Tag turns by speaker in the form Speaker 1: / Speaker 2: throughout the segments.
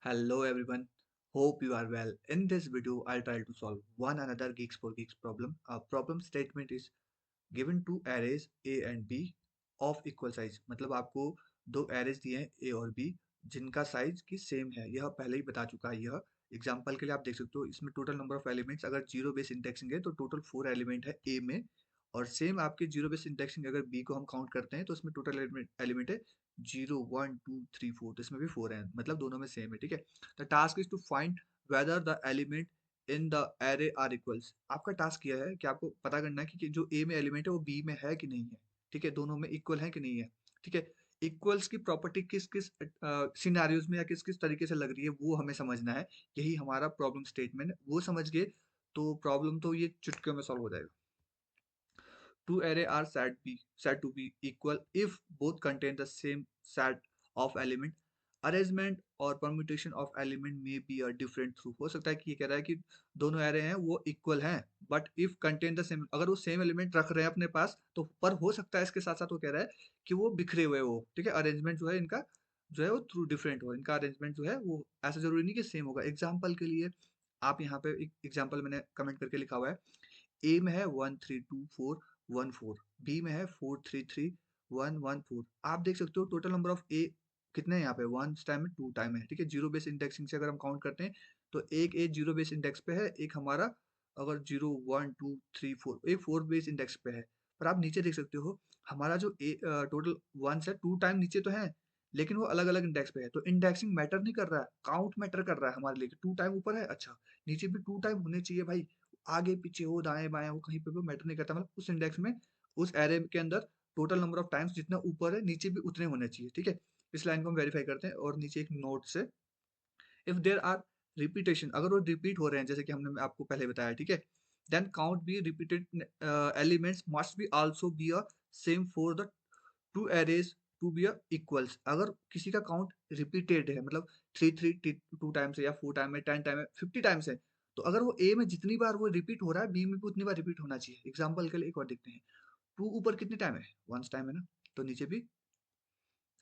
Speaker 1: Hello everyone, hope you are well. In this video, I'll try to solve one another Geeks for Geeks problem. A problem statement is given two arrays A and B of equal size. मतलब आपको दो arrays दिए हैं A और B जिनका size की same है। यह पहले ही बता चुका है। यह एग्जाम्पल के लिए आप देख सकते हो। इसमें टोटल नंबर ऑफ एलिमेंट्स अगर जीरो बेस इंडेक्सिंग है तो टोटल 4 एलिमेंट है A में, और सेम आपके जीरो बेस इंडेक्सिंग अगर B को हम काउंट करते हैं तो इसमें टोटल एलिमेंट है 0 1 2 3 4, तो इसमें भी 4 है, मतलब दोनों में सेम है। ठीक है। The task is to find whether the element in the array are equals. आपका टास्क यह है कि आपको पता करना है कि जो ए में एलिमेंट है वो बी में है कि नहीं है। ठीक है, दोनों में इक्वल है कि नहीं है। ठीक है, इक्वल्स की प्रॉपर्टी किस किस सिनारियोज में या किस किस तरीके से लग रही है वो हमें समझना है। यही हमारा प्रॉब्लम स्टेटमेंट है। वो समझ गए तो प्रॉब्लम तो ये चुटकियों में सॉल्व हो जाएगा। Two array are said to be equal if both contain the same set of element. Arrangement और permutation of element may be a different through. हो सकता है कि ये कह रहा है कि दोनों array हैं वो equal हैं, but if contain the same, अगर वो same element रख रहे हैं अपने पास तो पर हो सकता है इसके साथ साथ वो कह रहा है कि वो बिखरे हुए हो। ठीक है, अरेंजमेंट जो है इनका जो है वो थ्रू डिफरेंट हो। इनका अरेंजमेंट जो है वो ऐसा जरूरी नहीं कि सेम होगा। एग्जाम्पल के लिए आप यहाँ पे एक एग्जाम्पल मैंने कमेंट करके लिखा हुआ है। ए में है 1 3 2 4 1 4, बी में है 4 3 3 1 1 4। आप देख सकते हो टोटल नंबर ऑफ ए कितने हैं यहाँ पे, वन टाइम है, टू टाइम है। ठीक है, जीरो बेस इंडेक्सिंग से अगर हम काउंट करते हैं तो एक ए जीरो बेस इंडेक्स पे है, एक हमारा अगर 0 1 2 3 4 एक फोर बेस इंडेक्स पे है। पर आप नीचे देख सकते हो हमारा जो ए टोटल वन है, टू टाइम नीचे तो है लेकिन वो अलग अलग इंडेक्स पे है। तो इंडेक्सिंग मैटर नहीं कर रहा है, काउंट मैटर कर रहा है हमारे लिए। टू टाइम ऊपर है, अच्छा नीचे भी टू टाइम होने चाहिए भाई। आगे पीछे हो दाएं बाएं हो कहीं पे भी मैटर नहीं करता, मतलब उस इंडेक्स में उस एरे के अंदर टोटल नंबर ऑफ टाइम्स जितना ऊपर है नीचे भी उतने होने चाहिए। ठीक है, इस लाइन को हम वेरीफाई करते हैं और नीचे एक नोट से इफ देयर आर रिपीटेशन, अगर वो रिपीट हो रहे हैं जैसे कि हमने आपको पहले बताया। ठीक है, then count be repeated elements must be also be a same for the two arrays to be equals. अगर किसी का काउंट रिपीटेड है, मतलब थ्री थ्री टू टाइम्स है या फोर टाइम है, 10 टाइम है, 50 टाइम्स है, तो अगर वो ए में जितनी बार वो रिपीट हो रहा है बी में भी उतनी बार रिपीट होना चाहिए। एग्जाम्पल के लिए एक और देखते हैं। टू ऊपर कितने टाइम है, वंस टाइम है ना, तो नीचे भी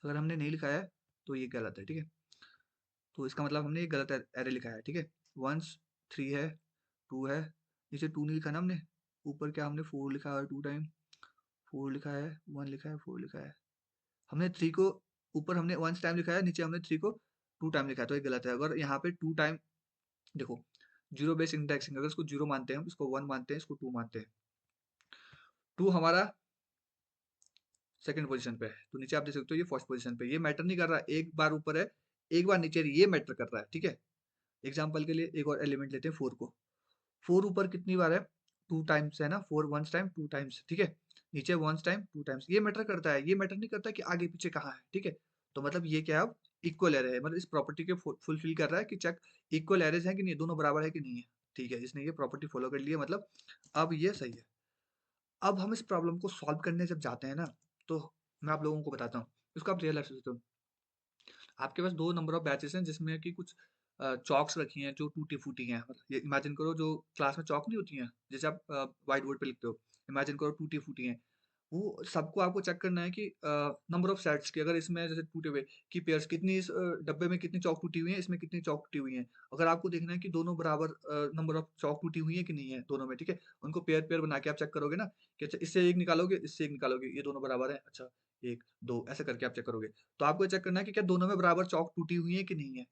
Speaker 1: अगर हमने नहीं लिखा है तो ये गलत है। ठीक है, तो इसका मतलब हमने ये गलत एरे लिखा है। ठीक है, वंस थ्री है, टू है, नीचे टू नहीं लिखा ना हमने, ऊपर क्या हमने फोर लिखा है, टू टाइम फोर लिखा है, वन लिखा है, फोर लिखा है। हमने थ्री को ऊपर हमने वन टाइम लिखा है, नीचे हमने थ्री को टू टाइम लिखा है, तो ये गलत है। अगर यहाँ पे टू टाइम देखो, जीरो बेस इंडेक्सिंग अगर इसको जीरो मानते हैं, हम इसको वन मानते हैं, इसको टू मानते हैं। टू हमारा सेकंड पोजीशन पे है तो नीचे आप देख सकते हो ये फर्स्ट पोजीशन पे। ये मैटर नहीं कर रहा, एक बार ऊपर है एक बार नीचे है, ये मैटर कर रहा है। ठीक है, एग्जाम्पल के लिए एक और एलिमेंट लेते हैं, फोर को। फोर ऊपर कितनी बार है, टू टाइम्स है ना, for once time two times. ठीक है, नीचे वंस टाइम टू टाइम्स। ये मैटर करता है, ये मैटर नहीं करता कि आगे पीछे कहाँ है। ठीक है, तो मतलब ये क्या है, अब इक्वल एरे है, मतलब इस प्रॉपर्टी के फुलफिल कर रहा है कि चेक इक्वल एरेज है कि नहीं, दोनों बराबर है कि नहीं है। ठीक है, इसने ये प्रॉपर्टी फॉलो कर ली है, मतलब अब ये सही है। अब हम इस प्रॉब्लम को सॉल्व करने जब जाते हैं ना, तो मैं आप लोगों को बताता हूँ। इसको आप रियल लाइफ से सोचो। आपके पास दो नंबर ऑफ बैचेस हैं जिसमें कि कुछ चॉक्स रखी हैं जो टूटी फूटी हैं। मतलब ये इमेजिन करो, जो क्लास में चॉक नहीं होती हैं जैसे आप व्हाइट बोर्ड पे लिखते हो, इमेजिन करो टूटी फूटी हैं। वो सबको आपको चेक करना है कि नंबर ऑफ सेट्स की, अगर इसमें जैसे टूटे हुए कि पेयर्स कितनी, इस डब्बे में कितनी चौक टूटी हुई है, इसमें कितनी चौक टूटी हुई है। अगर आपको देखना है कि दोनों बराबर नंबर ऑफ चौक टूटी हुई है कि नहीं है दोनों में। ठीक है, उनको पेयर पेयर बना के आप चेक करोगे ना कि अच्छा इससे एक निकालोगे इससे एक निकालोगे, ये दोनों बराबर है, अच्छा एक दो ऐसा करके आप चेक करोगे। तो आपको चेक करना है कि क्या दोनों में बराबर चौक टूटी हुई है कि नहीं है।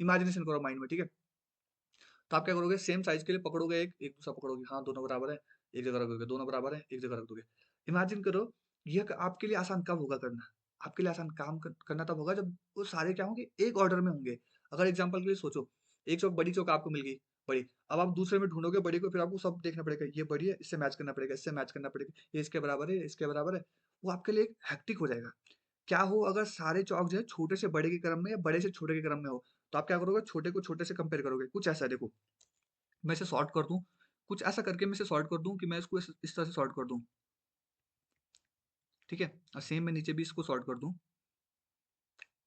Speaker 1: इमेजिनेशन करो माइंड में। ठीक है, तो आप क्या करोगे, सेम साइज के लिए पकड़ोगे, एक एक दूसरा पकड़ोगे, हाँ दोनों बराबर है, एक जगह रख दोगे, दोनों बराबर है, एक जगह रख दोगे। इमेजिन करो यह आपके लिए आसान कब होगा करना, आपके लिए आसान काम करना तब होगा जब वो सारे क्या होंगे, एक ऑर्डर में होंगे। अगर एग्जाम्पल के लिए सोचो, एक चौक बड़ी चौक आपको मिल गई, बड़ी, अब आप दूसरे में ढूंढोगे बड़ी को, फिर आपको सब देखना पड़ेगा, ये बड़ी है इससे मैच करना पड़ेगा, इससे मैच करना पड़ेगा, ये इसके बराबर है इसके बराबर है। वो आपके लिए एक हेक्टिक हो जाएगा। क्या हो अगर सारे चौक जो है छोटे से बड़े के क्रम में या बड़े से छोटे के क्रम में हो, तो आप क्या करोगे, छोटे को छोटे से कंपेयर करोगे। कुछ ऐसा है, देखो मैं इसे सॉर्ट कर दूं, कुछ ऐसा करके मैं इसे सॉर्ट कर दूं कि मैं इसको इस तरह से सॉर्ट कर दूं। ठीक है, और सेम मैं नीचे भी इसको सॉर्ट कर दूं।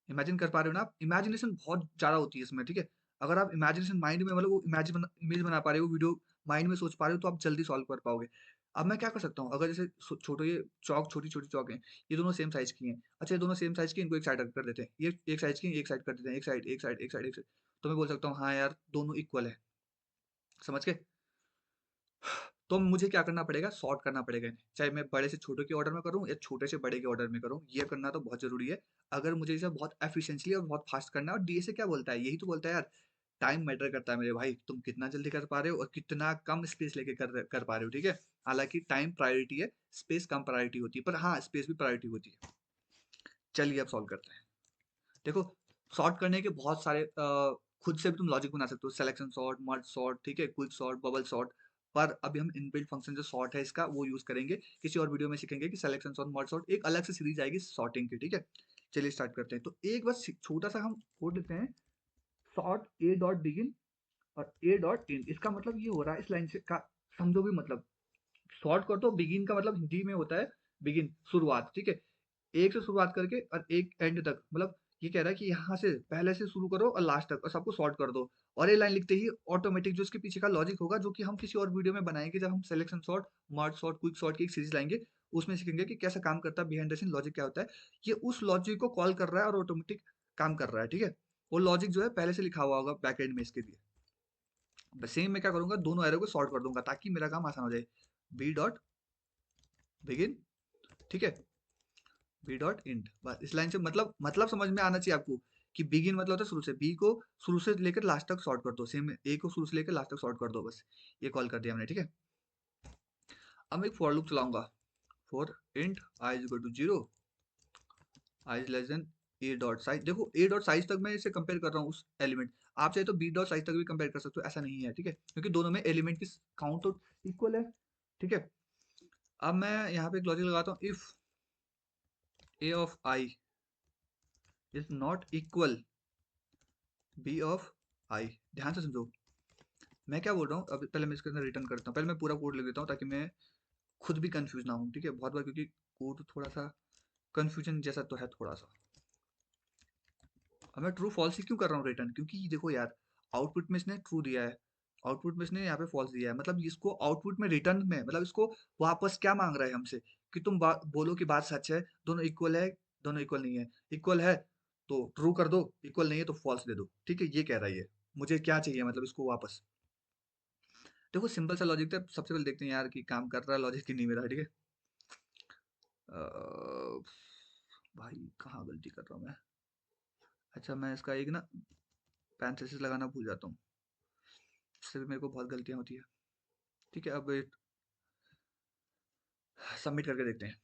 Speaker 1: इमेजिन कर पा रहे हो ना आप, इमेजिनेशन बहुत ज्यादा होती है इसमें। ठीक है, अगर आप इमेजिनेशन माइंड में, मतलब वो इमेज बना पा रहे हो, वीडियो माइंड में सोच पा रहे हो, तो आप जल्दी सॉल्व कर पाओगे। अब मैं क्या कर सकता हूँ, अगर जैसे छोटे ये चौक, छोटी छोटी चौक हैं, ये दोनों सेम साइज की हैं। अच्छा, ये दोनों सेम साइज की, इनको एक साइड कर देते हैं, ये एक साइज की, एक साइड कर देते हैं, एक साइड एक साइड एक साइड एक साइड। तो मैं बोल सकता हूँ हाँ यार दोनों इक्वल है। समझ गए? तो मुझे क्या करना पड़ेगा, सॉर्ट करना पड़ेगा इन्हें, चाहे मैं बड़े से छोटे के ऑर्डर में करूँ या छोटे से बड़े के ऑर्डर में करूँ, ये करना तो बहुत जरूरी है। अगर मुझे इसे बहुत एफिशिएंटली और बहुत फास्ट करना है। और डीएसए क्या बोलता है, यही तो बोलता है यार, टाइम मैटर करता है मेरे भाई, तुम कितना जल्दी कर पा रहे हो और कितना कम स्पेस लेके कर पा रहे हो, ठीक है। हालांकि टाइम प्रायोरिटी है, स्पेस कम प्रायोरिटी होती है, पर हाँ स्पेस भी प्रायोरिटी होती है। चलिए अब सॉल्व करते हैं। देखो, सॉर्ट करने के बहुत सारे खुद से भी तुम लॉजिक बना सकते हो, सिलेक्शन सॉर्ट, मर्ज सॉर्ट, ठीक है, क्विक सॉर्ट, बबल सॉर्ट। पर अभी हम इनबिल्ट फंक्शन जो सॉर्ट है इसका वो यूज करेंगे। किसी और वीडियो में सीखेंगे कि सिलेक्शन सॉर्ट, मर्ज सॉर्ट, एक अलग से सीरीज आएगी सॉर्टिंग की, ठीक है। चलिए स्टार्ट करते हैं। तो एक बस छोटा सा हम कोड लिखते हैं, सॉर्ट ए डॉट बिगिन और ए डॉट इन। इसका मतलब ये हो रहा है, इस लाइन से का समझो भी मतलब, सॉर्ट कर दो, बिगिन का मतलब हिंदी में होता है बिगिन, शुरुआत, ठीक है। एक से शुरुआत करके और एक एंड तक, मतलब ये कह रहा है कि यहाँ से पहले से शुरू करो और लास्ट तक और सबको सॉर्ट कर दो। और ये लाइन लिखते ही ऑटोमेटिक जो इसके पीछे का लॉजिक होगा, जो कि हम किसी और वीडियो में बनाएंगे, जब हम selection sort, merge sort, quick sort की एक सीरीज लाएंगे, उसमें सीखेंगे कि कैसा काम करता है, बिहाइंड द सीन लॉजिक क्या होता है। ये उस लॉजिक को कॉल कर रहा है और ऑटोमेटिक काम कर रहा है, ठीक है। वो लॉजिक जो है पहले से लिखा हुआ होगा बैक एंड में इसके लिए। सेम मैं क्या करूंगा, दोनों एरो को सॉर्ट कर दूंगा ताकि मेरा काम आसान हो जाए। बी डॉट बिगिन, ठीक है, बी डॉट इंट। बस इस लाइन से मतलब समझ में आना चाहिए आपको कि बिगिन मतलब होता है शुरू से, बी को शुरू से लेकर लास्ट तक सॉर्ट कर दो, सेम ए को शुरू से लेकर लास्ट तक सॉर्ट कर दो, बस ये कॉल कर दिया हमने, ठीक है। अब मैं एक फॉर लूप चलाऊंगा, for int I is equal to 0, I is less than A dot size. देखो ए डॉट साइज तक मैं इसे कंपेयर कर रहा हूँ उस एलिमेंट, आप चाहे तो बी डॉट साइज तक भी कंपेयर कर सकते हो, ऐसा नहीं है, ठीक है, क्योंकि दोनों में एलिमेंट की काउंट तो इक्वल है, ठीक है। अब मैं यहाँ पे एक लॉजिक लगाता हूँ, if A of I is not equal B of I. ध्यान से समझो मैं क्या बोल रहा हूँ। अब पहले मैं इसके अंदर रिटर्न करता हूँ, पहले मैं पूरा कोड लिख देता हूँ ताकि मैं खुद भी कंफ्यूज ना हूँ, ठीक है, बहुत बार क्योंकि कोड थोड़ा सा कंफ्यूजन जैसा तो है थोड़ा सा। अब मैं ट्रू फॉल्स ही क्यों कर रहा हूँ रिटर्न, क्योंकि देखो यार, आउटपुट में इसने ट्रू दिया है, आउटपुट में इसने यहाँ पे फॉल्स दिया है, मतलब इसको आउटपुट में रिटर्न में मतलब इसको वापस क्या मांग रहा है हमसे, कि तुम बोलो कि बात सच है, दोनों इक्वल है, दोनों इक्वल नहीं है, इक्वल है तो ट्रू कर दो, इक्वल नहीं है तो फॉल्स दे दो, ठीक है, ये कह रहा है ये। मुझे क्या चाहिए, मतलब इसको वापस। देखो सिंपल सा लॉजिक था, सबसे पहले देखते हैं यार कि काम कर रहा है लॉजिक कि नहीं मेरा, ठीक है। भाई कहाँ गलती कर रहा हूँ मैं। अच्छा, मैं इसका एक ना पैरेंथेसिस लगाना भूल जाता हूँ, इससे भी मेरे को बहुत गलतियाँ होती है, ठीक है। अब सबमिट करके देखते हैं।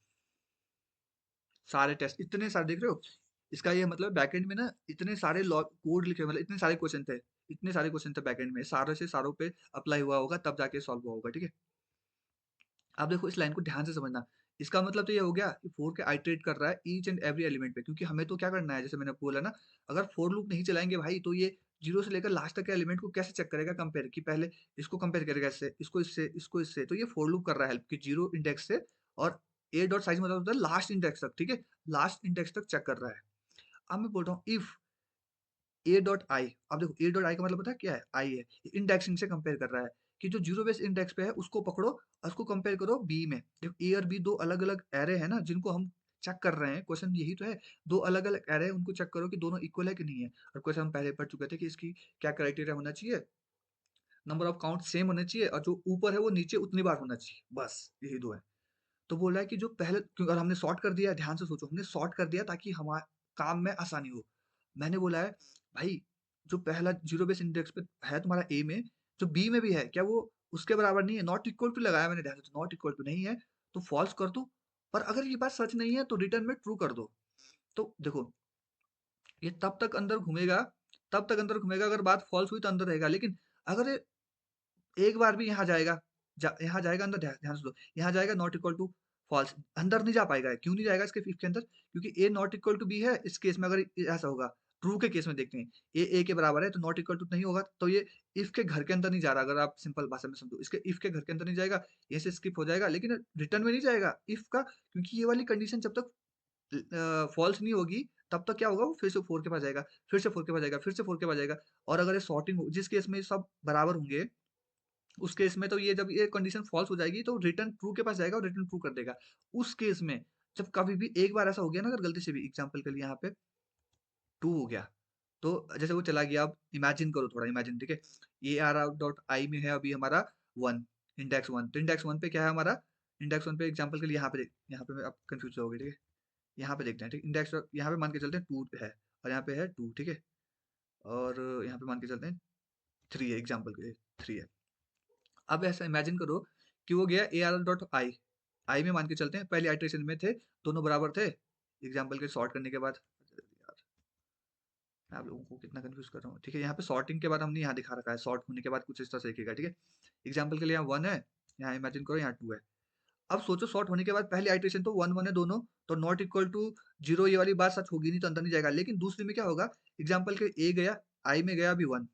Speaker 1: सारे टेस्ट इतने सारे देख रहे हो, इसका ये मतलब बैकएंड में ना इतने सारे कोड लिखे, मतलब इतने सारे क्वेश्चन थे, इतने सारे क्वेश्चन थे बैकएंड में, सारे से सारों पे अप्लाई हुआ होगा तब जाके सॉल्व हुआ होगा, ठीक है। अब देखो इस लाइन को ध्यान से समझना, इसका मतलब तो ये हो गया कि फोर के आइटरेट कर रहा है ईच एंड एवरी एलिमेंट पे, क्योंकि हमें तो क्या करना है, जैसे मैंने बोला ना, अगर फोर लूप नहीं चलाएंगे भाई तो ये जीरो से लेकर लास्ट तक के एलिमेंट को कैसे चेक करेगा, कंपेयर कि पहले इसको कंपेयर करेगा इससे, इसको इससे, इसको इससे। तो ये फोर लूप कर रहा है हेल्प कि जीरो इंडेक्स से और ए डॉट साइज मतलब होता है लास्ट इंडेक्स तक, ठीक है, लास्ट इंडेक्स तक चेक कर रहा है। अब मैं बोल रहा हूँ इफ ए डॉट आई, अब देखो ए डॉट आई का मतलब पता है क्या है, आई है, इंडेक्सिंग से कंपेयर कर रहा है कि जो जीरो बेस इंडेक्स पे है उसको पकड़ो और उसको कंपेयर करो बी में। देखो ए और बी दो अलग अलग एरे है ना जिनको हम चेक कर रहे हैं, क्वेश्चन यही तो है, दो अलग अलग एरे उनको चेक करो कि दोनों इक्वल है कि नहीं है। और क्वेश्चन हम पहले पढ़ चुके थे कि इसकी क्या क्राइटेरिया होना चाहिए, नंबर ऑफ काउंट सेम होना चाहिए और जो ऊपर है वो नीचे उतनी बार होना चाहिए, बस यही दो है। तो बोल रहा है कि जो पहले, क्योंकि और हमने सॉर्ट कर दिया, ध्यान से सोचो, हमने सॉर्ट कर दिया ताकि हमारे काम में आसानी हो। मैंने बोला है भाई जो पहला जीरो बेस इंडेक्स पे है तुम्हारा ए में, जो बी में भी है, क्या वो उसके बराबर नहीं है, नॉट इक्वल टू लगाया मैंने ध्यान से, नॉट इक्वल टू नहीं है तो फॉल्स कर दो, पर अगर ये बात सच नहीं है तो रिटर्न में ट्रू कर दो। तो देखो ये तब तक अंदर घूमेगा, तब तक अंदर घूमेगा अगर बात फॉल्स हुई तो अंदर रहेगा, लेकिन अगर ये एक बार भी यहाँ जाएगा, यहाँ जाएगा अंदर, ध्यान से दो, यहाँ जाएगा नॉट इक्वल टू फॉल्स, अंदर नहीं जा पाएगा। क्यों नहीं जाएगा इसके इफ के अंदर, क्योंकि ए नॉट इक्वल टू बी है इस केस में। अगर ऐसा होगा ट्रू के केस में देखते हैं, ए के बराबर है तो नॉट इक्वल टू नहीं होगा, तो ये इफ के घर के अंदर नहीं जा रहा। अगर आप सिंपल भाषा में समझो, इसके इफ के घर के अंदर नहीं जाएगा, ये से स्किप हो जाएगा, लेकिन रिटर्न में नहीं जाएगा इफ का, क्योंकि ये वाली कंडीशन जब तक फॉल्स नहीं होगी तब तक क्या होगा, वो फिर से फोर के पास जाएगा, फिर से फोर के पास जाएगा, फिर से फोर के पास जाएगा। और अगर ये सॉर्टिंग जिस केस में सब बराबर होंगे, उस केस में तो ये जब ये कंडीशन फॉल्स हो जाएगी तो रिटर्न ट्रू के पास जाएगा और रिटर्न ट्रू कर देगा। उस केस में जब कभी भी एक बार ऐसा हो गया ना, अगर गलती से भी एग्जांपल के लिए यहाँ पे 2 हो गया, तो जैसे वो चला गया, अब इमेजिन करो, थोड़ा इमेजिन, ठीक है? ये आर आउट डॉट आई में है अभी हमारा 1, इंडेक्स 1, तो इंडेक्स 1 पे क्या है हमारा? इंडेक्स 1 पे एग्जांपल के लिए यहाँ पे आप कंफ्यूज हो गए, ठीक है? यहाँ पे देखते हैं, ठीक, इंडेक्स यहाँ पे मान के चलते हैं 2 है और यहाँ पे है 2, ठीक है? और यहाँ पे मान के चलते हैं 3 है, एग्जांपल के लिए 3 है। अब ऐसा इमेजिन करो कि वो गया ए आर डॉट आई, आई में मान के चलते हैं पहले आइटरेशन में थे, दोनों बराबर थे, एग्जांपल के सॉर्ट करने के बाद। यार, मैं आप लोगों को कितना कंफ्यूज कर रहा हूँ, ठीक है? यहाँ पे सॉर्टिंग के बाद हमने यहाँ दिखा रखा है, सॉर्ट होने के बाद कुछ इस तरह से दिखेगा, ठीक है? एग्जाम्पल के लिए यहाँ 1 है, यहाँ इमेजिन करो यहाँ 2 है। अब सोचो सॉर्ट होने के बाद पहली आइटरेशन तो 1 1 है दोनों, तो नॉट इक्वल टू 0, ये वाली बात सच होगी नहीं, तो अंदर नहीं जाएगा। लेकिन दूसरी में क्या होगा? एग्जाम्पल के ए गया, आई में गया अभी 1,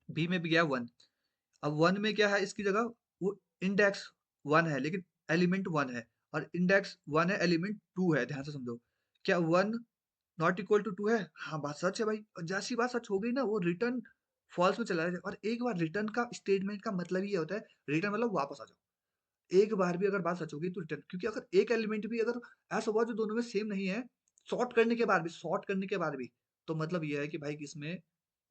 Speaker 1: बी में भी गया 1। अब 1 में क्या है इसकी जगह? वो इंडेक्स 1 है लेकिन एलिमेंट 1 है, और इंडेक्स 1 है एलिमेंट 2 है, ध्यान से समझो। क्या 1 नॉट इक्वल टू 2 है? हाँ, बात सच है भाई। और जैसी बात सच हो गई ना, वो रिटर्न फॉल्स में चला जाए। और एक बार रिटर्न का स्टेटमेंट का मतलब ये होता है, रिटर्न मतलब वापस आ जाओ। एक बार भी अगर बात सच होगी तो रिटर्न, क्योंकि अगर एक एलिमेंट भी अगर ऐसा हुआ जो दोनों में सेम नहीं है, सॉर्ट करने के बाद भी, तो मतलब ये है कि भाई इसमें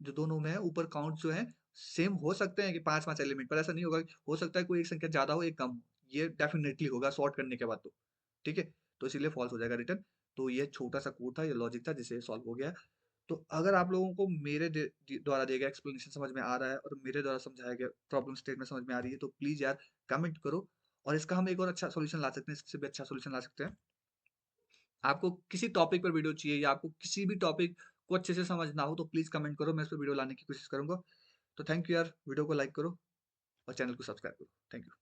Speaker 1: जो दोनों में है ऊपर काउंट जो है सेम हो सकते हैं कि 5 5 एलिमेंट, पर ऐसा नहीं होगा। हो सकता है कोई एक संख्या ज्यादा हो एक कम हो, ये डेफिनेटली होगा सॉर्ट करने के बाद तो, ठीक है? तो इसीलिए फॉल्स हो जाएगा रिटर्न। तो ये छोटा सा कोड था, ये लॉजिक था जिसे सॉल्व हो गया। तो अगर आप लोगों को मेरे द्वारा दिए गए एक्सप्लेनेशन समझ में आ रहा है और मेरे द्वारा समझाया गया प्रॉब्लम स्टेटमेंट समझ में आ रही है, तो प्लीज यार कमेंट करो, और इसका हम एक और अच्छा सॉल्यूशन ला सकते हैं, इससे भी अच्छा सॉल्यूशन ला सकते हैं। आपको किसी टॉपिक पर वीडियो चाहिए या आपको किसी भी टॉपिक को अच्छे से समझना हो तो प्लीज कमेंट करो, मैं इस पर वीडियो लाने की कोशिश करूंगा। तो थैंक यू यार, वीडियो को लाइक करो और चैनल को सब्सक्राइब करो। Thank you.